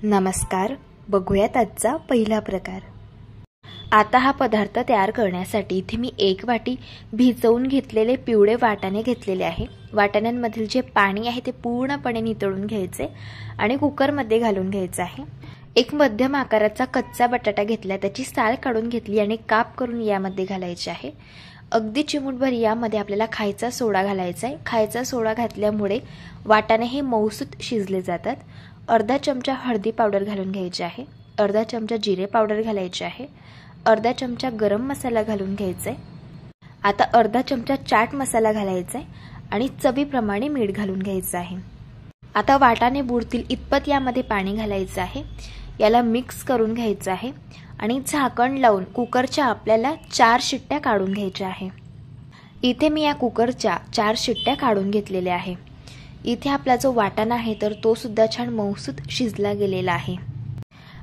नमस्कार, बघूयात आजचा पहिला प्रकार। आता हा पदार्थ तयार करण्यासाठी इथे मी 1 वाटी भिजवून घेतलेले पिवळे वाटाणे घेतलेले आहे। वाटाण्यांमधील जे पाणी आहे ते पूर्णपणे नितळून घ्यायचे आणि कुकरमध्ये घालून घ्यायचे आहे। एक मध्यम आकाराचा कच्चा बटाटा घेतला, त्याची साल काढून घेतली आणि काप करून यामध्ये घालायचे आहे। अगदी चिमूटभर यामध्ये आपल्याला खायचा सोडा घालायचा आहे। खायचा सोडा घातल्यामुळे वाटाणे हे मऊसूत शिजले जातात। अर्धा चमचा हळदी पावडर घालून घ्यायची आहे। अर्धा चमचा जिरे पावडर घालायचे आहे। अर्धा चमचा गरम मसाला घालून घ्यायचा आहे। आता अर्धा चमचा चाट मसाला घालायचा आहे आणि चवीप्रमाणे मीठ घालून घ्यायचं आहे। आता वाटाणे बुडतील इतपत यामध्ये पाणी घालायचं आहे। याला मिक्स करून घ्यायचं आहे आणि झाकण लावून कुकरच्या आपल्याला 4 शिट्ट्या काढून घ्यायच्या आहे। इथे मी या कुकरच्या 4 शिट्ट्या काढून घेतलेल्या आहे। इथे आपला जो वाटाणा आहे तर तो सुद्धा छान मऊसूत शिजला गेलेला आहे।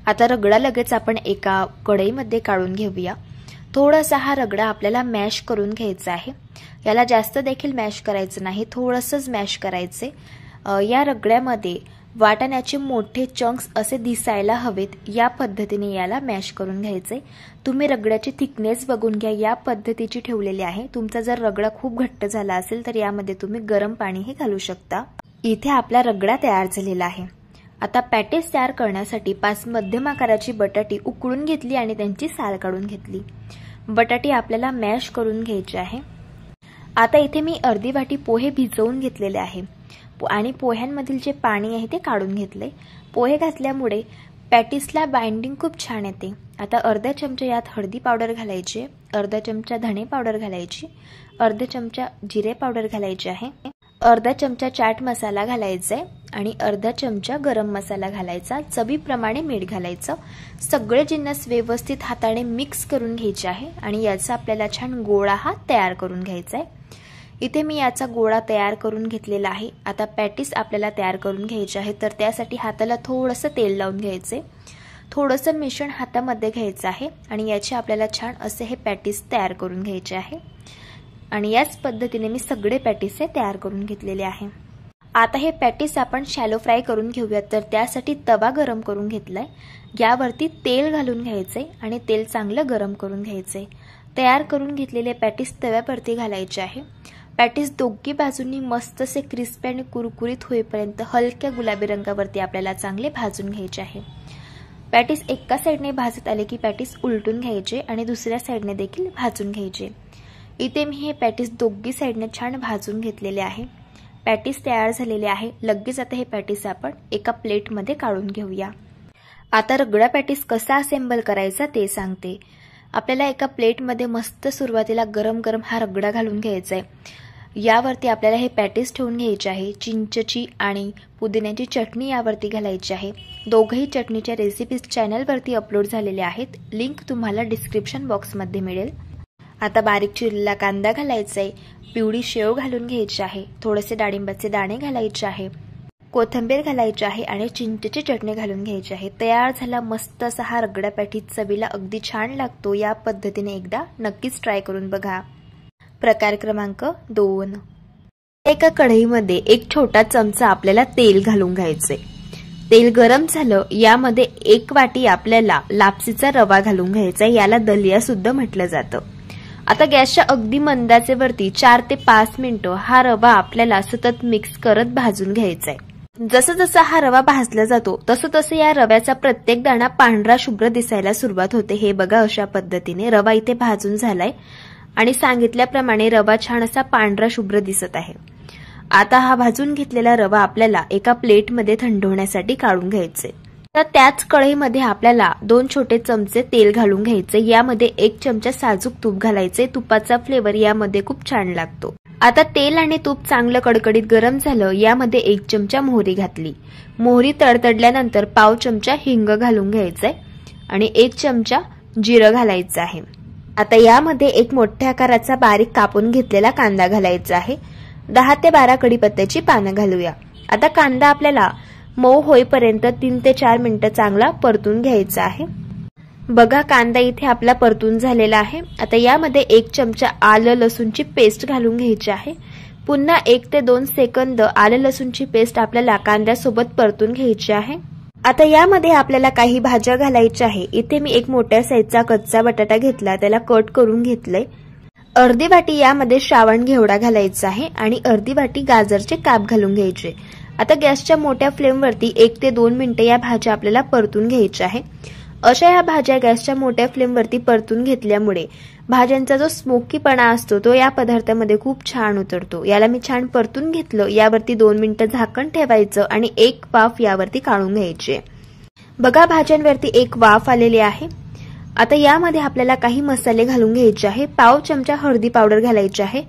आता रगडा लगेच आपण एका कढईमध्ये काढून घेऊया। थोडासा हा रगडा आपल्याला मॅश करून घ्यायचा आहे। याला जास्त देखील मॅश करायचं नाही, थोडंसंच मॅश करायचे। या रगड्यामध्ये वाटाण्याचे मोठे चंक्स असे दिसायला हवेत, या पद्धतीने याला मॅश करून घ्यायचे। तुम्ही रगड्याची थिकनेस बघून घ्या, या पद्धतीची ठेवलेली आहे। तुमचा जर रगडा खूप घट्ट झाला असेल तर यामध्ये तुम्ही गरम पाणीही घालू शकता। इथे आपला रगडा तयार झालेला आहे। आता पॅटीस तयार करण्यासाठी 5 मध्यम आकाराची बटाटी उकळून घेतली आणि त्यांची साल काढून घेतली। बटाटी आपल्याला मॅश करून घ्यायची आहे। आता इथे मी अर्धी वाटी पोहे भिजवून घेतलेले आहे आणि पोह्यांमधील जे पाणी आहे ते काढून घेतले। पोहे घातल्यामुळे पॅटीसला बाइंडिंग खूप छान येते। आता अर्धा चमचा यात हळदी पावडर घालायची, अर्धा चमचा धणे पावडर घालायची, अर्धा चमचा जिरे पावडर घालायचे आहे, अर्धा चमचा चाट मसाला घालायचा आहे आणि अर्धा चमचा गरम मसाला घालायचा। चवीप्रमाणे मीठ घालायचं। सगळे जिन्नस व्यवस्थित हाताने मिक्स करून घ्यायचे आहे आणि याचा आपल्याला छान गोळा हा तयार करून घ्यायचा आहे। इथे मी याचा गोळा तयार करून घेतलेला आहे। आता पॅटीस आपल्याला तयार करून घ्यायचे आहे, तर त्यासाठी हाताला थोडंसं तेल लावून घ्यायचे। थोडंसं मिश्रण हातामध्ये घ्यायचं आहे आणि याचे आपल्याला छान असे हे पॅटीस तयार करून घ्यायचे आहे आणि याच पद्धतीने मी सगळे पॅटीस तयार करून घेतलेले आहे। आता हे पॅटीस आपण शॅलो फ्राय करून घेऊयात, तर त्यासाठी तवा गरम करून घेतलाय। यावरती तेल घालून घ्यायचे आणि तेल चांगलं गरम करून घ्यायचे। तयार करून घेतलेले पॅटीस तव्यावरती घालायचे आहे। पॅटीस दोन्ही बाजूंनी मस्त असे क्रिस्पी आणि कुरकुरीत होईपर्यंत हलक्या गुलाबी रंगावरती आपल्याला चांगले भाजून घ्यायचे आहे। पॅटीस एका साइडने भाजत आले की पॅटीस उलटून घ्यायचे आणि दुसऱ्या साइडने देखील भाजून घ्यायचे। इथे मी हे पॅटीस दोन्ही साइडने छान भाजून घेतलेले आहे। पॅटीस तयार झालेले आहे। लगेच आता हे पॅटीस आपण एका प्लेटमध्ये काढून घेऊया। आता रगडा पॅटीस कसा असेंबल करायचा ते सांगते। आपल्याला एका प्लेटमध्ये मस्त सुरुवातीला गरम गरम हा रगडा घालून घ्यायचा आहे। यावरती आपल्याला हे पॅटीस ठेवून घ्यायचे आहे। चिंचची आणि पुदिन्याची चटणी यावरती घालायची आहे। दोघही चटणीच्या रेसिपीज चॅनलवरती अपलोड झालेल्या आहेत, लिंक तुम्हाला डिस्क्रिप्शन बॉक्समध्ये मिळेल। आता बारीक चिरलेला कांदा घालायचा आहे, पिवळी शेव घालून घ्यायची आहे, थोडेसे डाळिंबाचे दाणे घालायचे आहे, कोथिंबीर घालायची आहे आणि चिंचेची चटणी घालून घ्यायची आहे। तयार झाला मस्त असा हा रगडा पॅटीस, चवीला अगदी छान लागतो। या पद्धतीने एकदा नक्कीच ट्राय करून बघा। प्रकार क्रमांक 2, एका कढईमध्ये 1 छोटा चमचा आपल्याला तेल घालून घ्यायचे। तेल गरम झालं, यामध्ये 1 वाटी आपल्याला लापसीचा रवा घालून घ्यायचा, याला दलिया सुद्धा म्हटलं जातं। आता गॅसच्या अगदी मंदाचे वरती 4 ते 5 मिनिटं हा रवा आपल्याला सतत मिक्स करत भाजून घ्यायचा आहे। जसं जसं हा रवा भाजला जातो तसं तसं या रव्याचा प्रत्येक दाणा पांढरा शुभ्र दिसायला सुरुवात होते। हे बघा, अशा पद्धतीने रवा इथे भाजून झालाय आणि सांगितल्याप्रमाणे रवा छान असा पांढरा शुभ्र दिसत आहे। आता हा भाजून घेतलेला रवा आपल्याला एका प्लेटमध्ये थंड होण्यासाठी काढून घ्यायचे। तर त्याच कढईमध्ये आपल्याला 2 छोटे चमचे तेल घालून घ्यायचे। यामध्ये 1 चमचा साजूक तूप घालायचे। तुपाचा फ्लेवर यामध्ये खूप छान लागतो। आता तेल आणि तूप चांगलं कडकडीत गरम झालं, यामध्ये 1 चमचा मोहरी घातली। मोहरी तडतडल्यानंतर पाव चमचा हिंग घालून घ्यायचंय आणि 1 चमचा जिरं घालायचं आहे। आता यामध्ये 1 मोठ्या आकाराचा बारीक कापून घेतलेला कांदा घालायचा आहे। 10 ते 12 कढीपत्त्याची पानं घालूया। आता कांदा आपल्याला मऊ होईपर्यंत 3 ते 4 मिनिटं चांगला परतून घ्यायचा आहे। बघा, कांदा इथे आपला परतून झालेला आहे। आता यामध्ये 1 चमचा आलं लसूणची पेस्ट घालून घ्यायची आहे। पुन्हा 1 ते 2 सेकंद आलं लसूणची पेस्ट आपल्याला कांद्यासोबत परतून घ्यायची आहे। आता यामध्ये आपल्याला काही भाज्या घालायच्या आहे। इथे मी एक मोठ्या साईजचा कच्चा बटाटा घेतला, त्याला कट करून घेतलंय। अर्धी वाटी यामध्ये श्रावण घेवडा घालायचा आहे आणि अर्धी वाटी गाजरचे काप घालून घ्यायचे। आता गॅसच्या मोठ्या फ्लेमवरती 1 ते 2 मिनिटे या भाज्या आपल्याला परतून घ्यायच्या आहे। अशा या भाज्या गॅसच्या मोठ्या फ्लेमवरती परतून घेतल्यामुळे भाज्यांचा जो स्मोकीपणा असतो तो या पदार्थामध्ये खूप छान उतरतो। याला मी छान परतून घेतलं। यावरती 2 मिनिटं झाकण ठेवायचं आणि एक वाफ यावरती काढून घ्यायची। बघा भाज्यांवरती एक वाफ आलेली आहे। आता यामध्ये आपल्याला काही मसाले घालून घ्यायचे आहे। पाव चमचा हळदी पावडर घालायची आहे,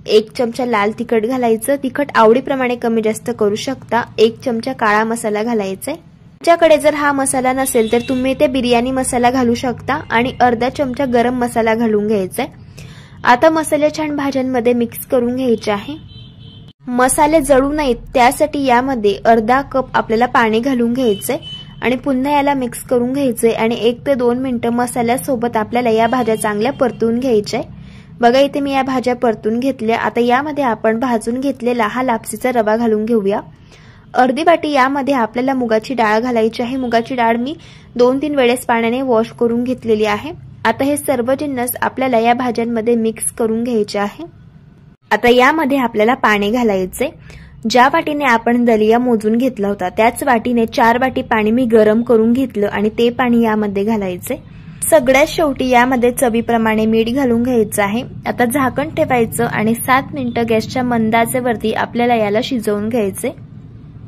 1 चमचा लाल तिखट घालायचं, तिखट आवडीप्रमाणे कमी जास्त करू शकता। 1 चमचा काळा मसाला घालायचा आहे। तुमच्याकडे जर हा मसाला नसेल तर तुम्ही ते बिर्याणी मसाला घालू शकता आणि अर्धा चमचा गरम मसाला घालून घ्यायचा आहे। आता मसाले छान भाज्यांमध्ये मिक्स करून घ्यायचे आहे। मसाले जळू नयेत त्यासाठी यामध्ये अर्धा कप आपल्याला पाणी घालून घ्यायचंय आणि पुन्हा याला मिक्स करून घ्यायचंय आणि 1 ते 2 मिनिटं मसाल्यासोबत आपल्याला या भाज्या चांगल्या परतून घ्यायच्या। बघा इथे मी या भाज्या परतून घेतल्या। आता यामध्ये आपण भाजून घेतलेला हा लापसीचा रवा घालून घेऊया। अर्धी वाटी यामध्ये आपल्याला मुगाची डाळ घालायची आहे। मुगाची डाळ मी 2-3 वेळेस पाण्याने वॉश करून घेतलेली आहे। आता हे सर्व जिन्नस आपल्याला या भाज्यांमध्ये मिक्स करून घ्यायचे आहे। आता यामध्ये आपल्याला पाणी घालायचे। ज्या वाटीने आपण दलिया मोजून घेतला होता त्याच वाटीने 4 वाटी पाणी मी गरम करून घेतलं आणि ते पाणी यामध्ये घालायचे। सगळ्यात शेवटी यामध्ये चवीप्रमाणे मीठ घालून घ्यायचं आहे। आता झाकण ठेवायचं आणि 7 मिनिटं गॅसच्या मंद आचेवरती आपल्याला याला शिजवून घ्यायचे।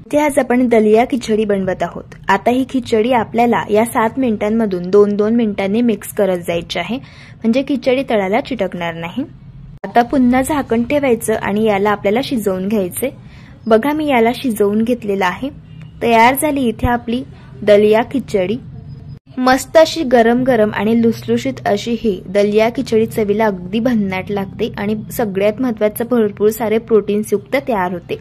इथे आज आपण दलिया खिचडी बनवत आहोत। आता ही खिचडी आपल्याला या 7 मिनिटांमधून 2-2 मिनिटांनी मिक्स करत जायची आहे, म्हणजे खिचडी तळाला चिटकणार नाही। आता पुन्हा झाकण ठेवायचं आणि याला आपल्याला शिजवून घ्यायचे। बघा मी याला शिजवून घेतलेला आहे। तयार झाली इथे आपली दलिया खिचडी। मस्त अशी गरम गरम आणि लुसलुशीत अशी ही दलिया खिचडी चवीला अगदी भन्नाट लागते आणि सगळ्यात महत्त्वाचं भरपूर सारे प्रोटीन्स युक्त तयार होते।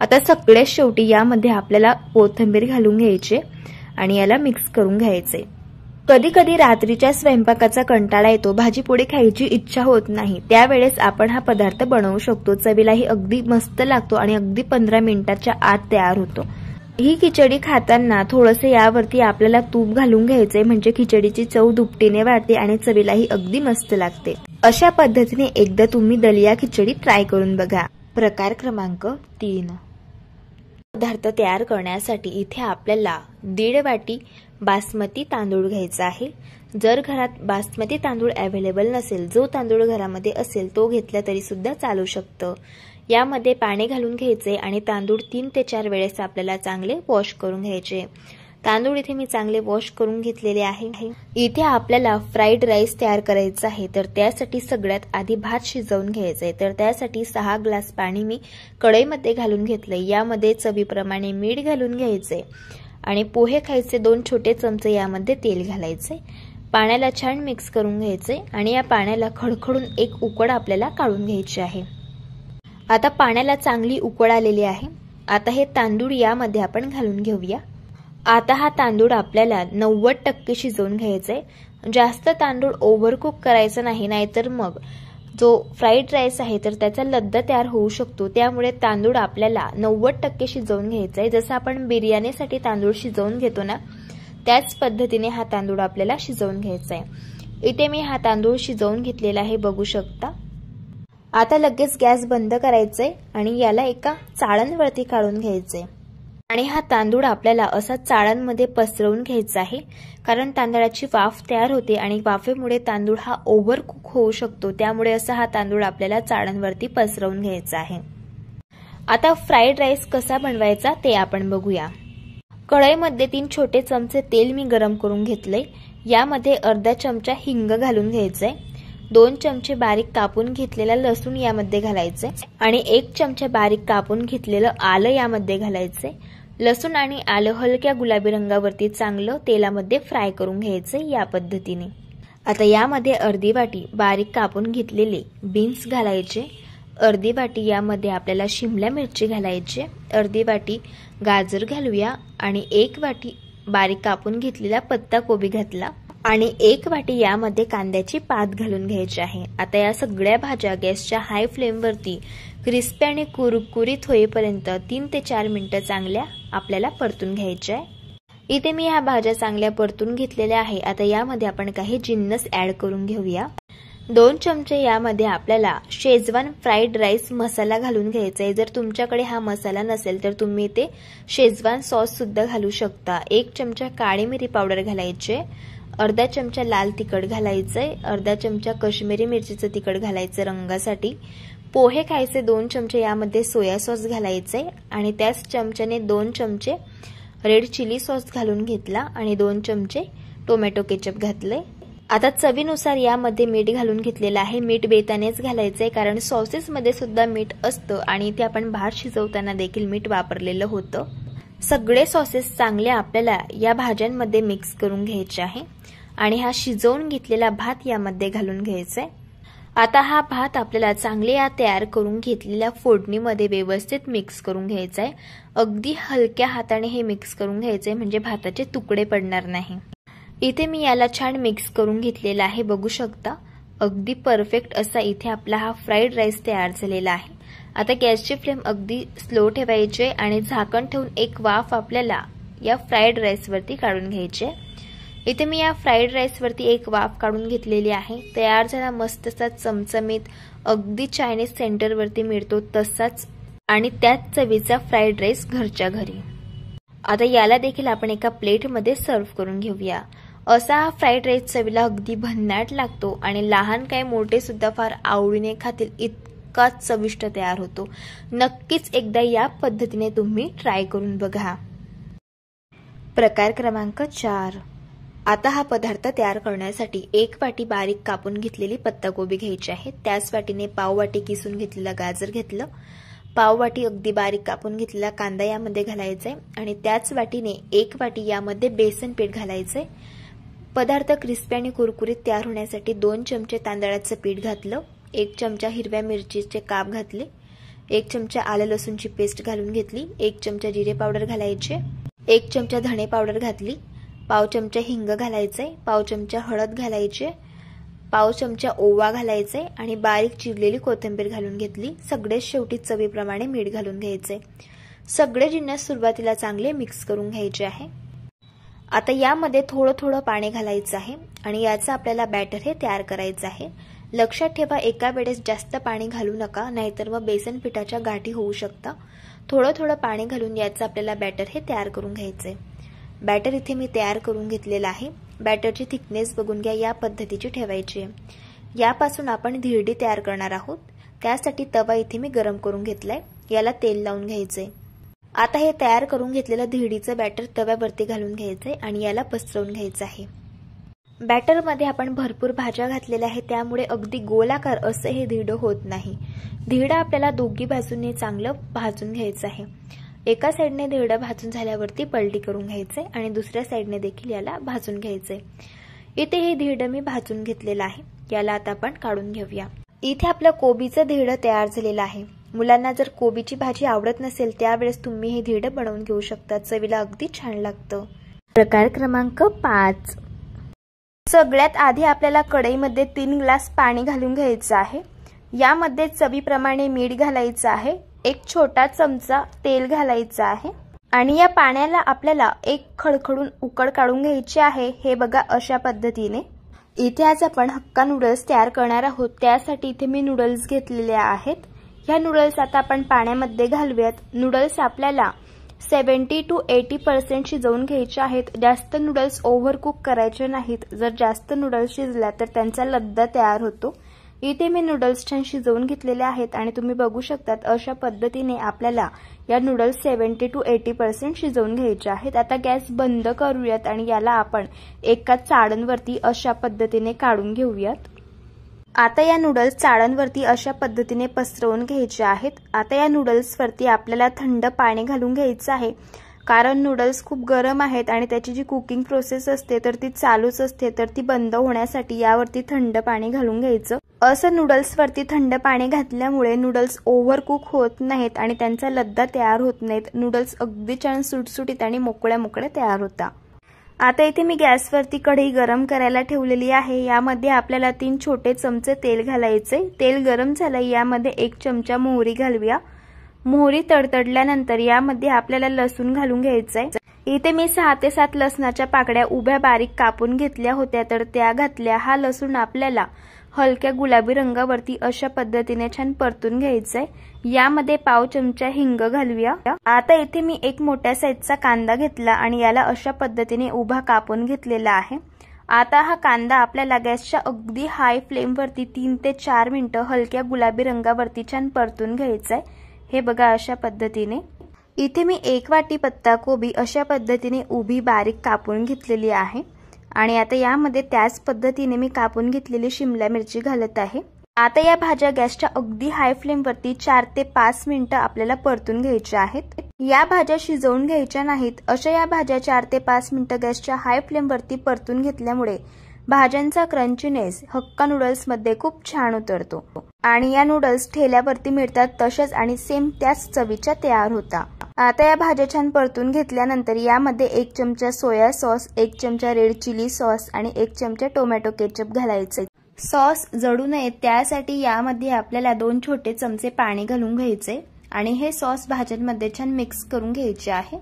आता सगळ्यात शेवटी यामध्ये आपल्याला कोथिंबीर घालून घ्यायची आणि याला मिक्स करून घ्यायचे। कधी कधी रात्रीच्या स्वयंपाकाचा कंटाळा येतो, भाजी पोळी खायची इच्छा होत नाही, त्यावेळेस आपण हा पदार्थ बनवू शकतो। चवीलाही अगदी मस्त लागतो आणि अगदी 15 मिनिटाच्या आत तयार होतो। ही खिचडी खाताना थोडंसं यावरती आपल्याला तूप घालून घ्यायचे, म्हणजे खिचडीची चव दुपटीने वाढते आणि चवीलाही अगदी मस्त लागते। अशा पद्धतीने एकदा तुम्ही दलिया खिचडी ट्राय करून बघा। प्रकार क्रमांक 3 पदार्थ तयार करण्यासाठी इथे आपल्याला 1.5 वाटी बासमती तांदूळ घ्यायचा आहे। जर घरात बासमती तांदूळ अवेलेबल नसेल, जो तांदूळ घरामध्ये असेल तो घेतला तरी सुद्धा चालू शकतं। यामध्ये पाणी घालून घ्यायचे आणि तांदूळ 3 ते 4 वेळेस आपल्याला चांगले वॉश करून घ्यायचे। तांदूळ इथे मी चांगले वॉश करून घेतलेले आहे। इथे आपल्याला फ्राईड राईस तयार करायचा आहे, तर त्यासाठी सगळ्यात आधी भात शिजवून घ्यायचा आहे। तर त्यासाठी 6 ग्लास पाणी मी कढईमध्ये घालून घेतले। यामध्ये चवीप्रमाणे मीठ घालून घ्यायचे आणि पोहे खायचे 2 छोटे चमचे यामध्ये तेल घालायचे। पाण्याला छान मिक्स करून घ्यायचे आणि या पाण्याला खडखडून एक उकड आपल्याला काढून घ्यायची आहे। आता पाण्याला चांगली उकळ आलेली आहे। आता हे तांदूळ यामध्ये आपण घालून घेऊया। आता हा तांदूळ आपल्याला 90% शिजवून घ्यायचा आहे। जास्त तांदूळ ओव्हरकुक करायचा नाही, नाहीतर मग जो फ्राईड राईस आहे तर त्याचा लद्दा तयार होऊ शकतो। त्यामुळे तांदूळ आपल्याला 90% शिजवून घ्यायचा आहे। जसं आपण बिर्याणीसाठी तांदूळ शिजवून घेतो ना, त्याच पद्धतीने हा तांदूळ आपल्याला शिजवून घ्यायचा आहे। इथे मी हा तांदूळ शिजवून घेतलेला आहे, बघू शकता। आता लगेच गॅस बंद करायचे आणि याला एका चाळणवरती काढून घ्यायचे आणि हा तांदूळ आपल्याला असा चाळणमध्ये पसरवून घ्यायचा आहे, कारण तांदळाची वाफ तयार होते आणि वाफेमुळे तांदूळ हा ओव्हर कुक होऊ शकतो। त्यामुळे असा हा तांदूळ आपल्याला चाळणवरती पसरवून घ्यायचा आहे। आता फ्राईड राईस कसा बनवायचा ते आपण बघूया। कढईमध्ये 3 छोटे चमचे तेल मी गरम करून घेतले। यामध्ये अर्धा चमचा हिंग घालून घ्यायचे, 2 चमचे बारीक कापून घेतलेला लसूण यामध्ये घालायचे आणि 1 चमचा बारीक कापून घेतलेलं आलं यामध्ये घालायचे। लसूण आणि आलं हलक्या गुलाबी रंगावरती चांगलं तेलामध्ये फ्राय करून घ्यायचे या पद्धतीने। आता यामध्ये अर्धी वाटी बारीक कापून घेतलेले बीन्स घालायचे, अर्धी वाटी यामध्ये आपल्याला शिमला मिरची घालायची, अर्धी वाटी गाजर घालूया आणि 1 वाटी बारीक कापून घेतलेला पत्ता कोबी घातला आणि 1 वाटी यामध्ये कांद्याची पात घालून घ्यायची आहे। आता या सगळ्या भाज्या गॅसच्या हाय फ्लेमवरती क्रिस्पी आणि कुरकुरीत होईपर्यंत 3 ते 4 मिनिटं चांगल्या आपल्याला परतून घ्यायच्या आहे। इथे मी ह्या भाज्या चांगल्या परतून घेतलेल्या आहे। आता यामध्ये आपण काही जिन्नस ऍड करून घेऊया। 2 चमचे यामध्ये आपल्याला शेजवान फ्राईड राईस मसाला घालून घ्यायचा आहे। जर तुमच्याकडे हा मसाला नसेल तर तुम्ही ते शेजवान सॉस सुद्धा घालू शकता। 1 चमचा काळी मिरी पावडर घालायचे, अर्धा चमचा लाल तिखट घालायचंय, अर्धा चमचा काश्मीरी मिरचीचं तिखट घालायचं रंगासाठी। पोहे खायचे 2 चमचे यामध्ये सोया सॉस घालायचे आणि त्याच चमच्याने 2 चमचे रेड चिली सॉस घालून घेतला आणि 2 चमचे टोमॅटो केचप घातले। आता चवीनुसार यामध्ये मीठ घालून घेतलेलं आहे। मीठ बेतानेच घालायचंय कारण सॉसेस मध्ये सुद्धा मीठ असतं आणि इथे आपण भात शिजवताना देखील मीठ वापरलेलं होतं। सगळे सॉसेस चांगले आपल्याला या भाज्यांमध्ये मिक्स करून घ्यायचे आहे आणि हा शिजवून घेतलेला भात यामध्ये घालून घ्यायचा आहे। आता हा भात आपल्याला चांगले या तयार करून घेतलेल्या फोडणीमध्ये व्यवस्थित मिक्स करून घ्यायचा आहे। अगदी हलक्या हाताने हे मिक्स करून घ्यायचे म्हणजे भाताचे तुकडे पडणार नाही। इथे मी याला छान मिक्स करून घेतलेला आहे, बघू शकता। अगदी परफेक्ट असा इथे आपला हा फ्राईड राईस तयार झालेला आहे। आता गॅसची फ्लेम अगदी स्लो ठेवायची आणि झाकण ठेवून एक वाफ आपल्याला या फ्राईड राईस वरती काढून घ्यायची। इथे मी या फ्राईड राईस वरती एक वाफ काढून घेतलेली आहे। तयार झाला मस्त असा चमचमीत अगदी चायनीज सेंटर वरती मिळतो तसाच आणि त्याच चवीचा फ्राईड राईस घरच्या घरी। आता याला देखील आपण एका प्लेट मध्ये सर्व्ह करून घेऊया। असा हा फ्राईड राईस चवीला अगदी भन्नाट लागतो आणि लहान काय मोठे सुद्धा फार आवडीने खातील इतका चविष्ट तयार होतो। नक्कीच एकदा या पद्धतीने तुम्ही ट्राय करून बघा। प्रकार क्रमांक 4। आता हा पदार्थ तयार करण्यासाठी 1 वाटी बारीक कापून घेतलेली पत्ताकोबी घ्यायची आहे। त्याच वाटीने पाव वाटी किसून घेतलेला गाजर घेतलं, पाव वाटी अगदी बारीक कापून घेतलेला कांदा यामध्ये घालायचा आहे आणि त्याच वाटीने 1 वाटी यामध्ये बेसन पीठ घालायचंय। पदार्थ क्रिस्पी आणि कुरकुरीत तयार होण्यासाठी 2 चमचे तांदळाचं पीठ घातलं, 1 चमचा हिरव्या मिरचीचे काप घातले, 1 चमचा आलं लसूणची पेस्ट घालून घेतली, 1 चमचा जिरे पावडर घालायचे, 1 चमचा धणे पावडर घातली, पाव चमचा हिंग घालायचे, पाव चमचा हळद घालायचे, पाव चमचा ओवा घालायचे आणि बारीक चिरलेली कोथिंबीर घालून घेतली। सगळे शेवटी चवीप्रमाणे मीठ घालून घ्यायचे। सगळे जिन्नस सुरुवातीला चांगले मिक्स करून घ्यायचे आहे। आता यामध्ये थोडं पाणी घालायचं आहे आणि याचं आपल्याला बॅटर हे तयार करायचं आहे। लक्षात ठेवा एका वेळेस जास्त पाणी घालू नका, नाहीतर मग बेसन पिठाच्या गाठी होऊ शकतात। थोडं पाणी घालून याचं आपल्याला बॅटर हे तयार करून घ्यायचंय। बॅटर इथे मी तयार करून घेतलेला आहे। बॅटरची थिकनेस बघून घ्या, या पद्धतीची ठेवायची आहे। यापासून आपण धिरडी तयार करणार आहोत। त्यासाठी तवा इथे मी गरम करून घेतलाय, याला तेल लावून घ्यायचंय। आता हे तयार करून घेतलेलं धिरडीचं बॅटर तव्यावरती घालून घ्यायचंय आणि याला पसरवून घ्यायचं आहे। बॅटर मध्ये आपण भरपूर भाज्या घातलेल्या आहेत, त्यामुळे अगदी गोलाकार असं हे धिरडं होत नाही। धिरडं आपल्याला दोघी बाजूने चांगलं भाजून घ्यायचं आहे। एका साइडने धिरडं भाजून झाल्यावरती पलटी करून घ्यायचंय आणि दुसऱ्या साइडने देखील याला भाजून घ्यायचंय। इथे हे धिरडं मी भाजून घेतलेलं आहे, याला आता आपण काढून घेऊया। इथे आपलं कोबीचं धिरडं तयार झालेलं आहे। मुलांना जर कोबीची भाजी आवडत नसेल त्यावेळेस तुम्ही हे धिरडं बनवून घेऊ शकता, चवीला अगदी छान लागतं। प्रकार क्रमांक 5। सगळ्यात आधी आपल्याला कढईमध्ये 3 ग्लास पाणी घालून घ्यायचं आहे। यामध्ये चवीप्रमाणे मीठ घालायचं आहे, 1 छोटा चमचा तेल घालायचं आहे आणि या पाण्याला आपल्याला एक खडखडून उकळ काढून घ्यायची आहे। हे बघा अशा पद्धतीने। इथे आज आपण हक्का नूडल्स तयार करणार आहोत, त्यासाठी इथे मी नूडल्स घेतलेले आहेत। ह्या नूडल्स आता आपण पाण्यामध्ये घालूयात। नूडल्स आपल्याला 70 to 80% शिजवून घ्यायचे आहेत। जास्त नूडल्स ओव्हर कुक करायचे नाहीत, जर जास्त नूडल्स शिजला तर त्यांचा लद्दा तयार होतो। इथे मी नूडल्स छान शिजवून घेतलेले आहेत आणि तुम्ही बघू शकतात अशा पद्धतीने आपल्याला या नूडल्स 70 to 80% शिजवून घ्यायचे आहेत। आता गॅस बंद करूयात आणि याला आपण एका चाळणवरती अशा पद्धतीने काढून घेऊयात। आता या नूडल्स चाळणवरती अशा पद्धतीने पसरवून घ्यायचे आहेत। आता या नूडल्सवरती आपल्याला थंड पाणी घालून घ्यायचं आहे, कारण नूडल्स खूप गरम आहेत आणि त्याची जी कुकिंग प्रोसेस असते तर ती चालूच असते, तर ती बंद होण्यासाठी यावरती थंड पाणी घालून घ्यायचं। असं नूडल्सवरती थंड पाणी घातल्यामुळे नूडल्स ओव्हर कुक होत नाहीत आणि त्यांचा लद्दा तयार होत नाहीत। नूडल्स अगदी छान सुटसुटीत आणि मोकळ्या तयार होतात। आता इथे मी गॅसवरती कढई गरम करायला ठेवलेली आहे। यामध्ये आपल्याला 3 छोटे चमचे तेल घालायचे। तेल गरम झालं, यामध्ये 1 चमचा मोहरी घालूया। मोहरी तडतडल्यानंतर यामध्ये आपल्याला लसूण घालून घ्यायचंय। इथे मी 6 ते 7 लसणाच्या पाकळ्या उभ्या बारीक कापून घेतल्या होत्या, तर त्या घातल्या। हा लसूण आपल्याला हलक्या गुलाबी रंगावरती अशा पद्धतीने छान परतून घ्यायचंय। यामध्ये पाव चमचा हिंग घालूया। आता इथे मी एक मोठ्या साईजचा कांदा घेतला आणि याला अशा पद्धतीने उभा कापून घेतलेला आहे। आता हा कांदा आपल्याला गॅसच्या अगदी हाय फ्लेम वरती 3 ते 4 मिनिटं हलक्या गुलाबी रंगावरती छान परतून घ्यायचंय। हे बघा अशा पद्धतीने। इथे मी 1 वाटी पत्ता कोबी अशा पद्धतीने उभी बारीक कापून घेतलेली आहे आणि आता यामध्ये त्याच पद्धतीने मी कापून घेतलेली शिमला मिरची घालत आहे। आता या भाज्या गॅसच्या अगदी हाय फ्लेम वरती 4 ते 5 मिनिटं आपल्याला परतून घ्यायच्या आहेत। या भाज्या शिजवून घ्यायच्या नाहीत। अशा या भाज्या 4 ते 5 मिनिटं गॅसच्या हाय फ्लेम वरती परतून घेतल्यामुळे भाज्यांचा क्रंचीनेस हक्का नूडल्स मध्ये खूप छान उतरतो आणि या नूडल्स ठेल्यावरती मिळतात तसेच आणि सेम त्याच चवीच्या तयार होतात। आता या भाज्या छान परतून घेतल्यानंतर यामध्ये 1 चमचा सोया सॉस, 1 चमचा रेड चिली सॉस आणि 1 चमचा टोमॅटो केचप घालायचे। सॉस जळू नये त्यासाठी यामध्ये आपल्याला 2 छोटे चमचे पाणी घालून घ्यायचे आणि हे सॉस भाज्यांमध्ये छान मिक्स करून घ्यायचे आहे।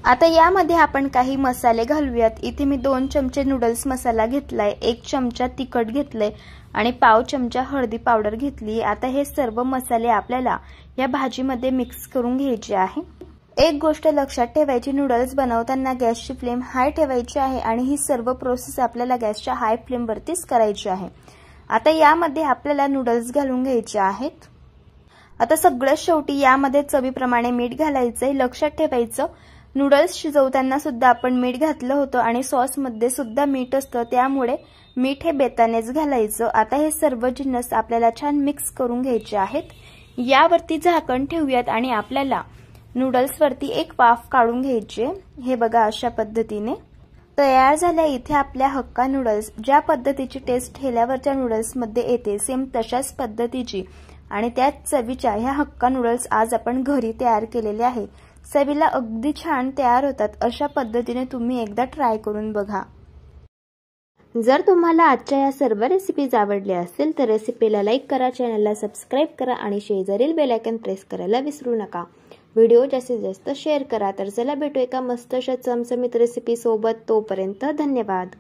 आता यामध्ये आपण काही मसाले घालूयात। इथे मी 2 चमचे नूडल्स मसाला घेतलाय, 1 चमचा तिखट घेतलंय आणि पाव चमचा हळदी पावडर घेतली। आता हे सर्व मसाले आपल्याला या भाजीमध्ये मिक्स करून घ्यायचे आहे। एक गोष्ट लक्षात ठेवायची, नूडल्स बनवताना गॅसची फ्लेम हाय ठेवायची आहे आणि ही सर्व प्रोसेस आपल्याला गॅसच्या हाय फ्लेम वरतीच करायची आहे। आता यामध्ये आपल्याला नूडल्स घालून घ्यायचे आहेत। आता सगळ्यात शेवटी यामध्ये चवीप्रमाणे मीठ घालायचंय। लक्षात ठेवायचं, नूडल्स शिजवताना सुद्धा आपण मीठ घातलं होतं आणि सॉस मध्ये सुद्धा मीठ असतं, त्यामुळे मीठ हे बेतानेच घालायचं। आता हे सर्व जिन्नस आपल्याला छान मिक्स करून घ्यायचे आहेत। यावरती झाकण ठेवूयात आणि आपल्याला नूडल्स वरती एक वाफ काढून घ्यायची। हे बघा अशा पद्धतीने तयार झाल्या इथे आपल्या हक्का नूडल्स। ज्या पद्धतीची टेस्ट ठेल्यावरच्या नूडल्स मध्ये येते सेम तशाच पद्धतीची आणि त्याच चवीच्या ह्या हक्का नूडल्स आज आपण घरी तयार केलेले आहे। चवीला अगदी छान तयार होतात। अशा पद्धतीने तुम्ही एकदा ट्राय करून बघा। जर तुम्हाला आजच्या या सर्व रेसिपीज आवडल्या असतील तर रेसिपीला लाईक करा, चॅनलला सबस्क्राइब करा आणि शेजारील बेल आयकॉन प्रेस करायला विसरू नका। व्हिडिओ जास्तीत जास्त शेअर करा। तर चला भेटू एका मस्त अशा चमचमीत रेसिपी सोबत। तोपर्यंत धन्यवाद।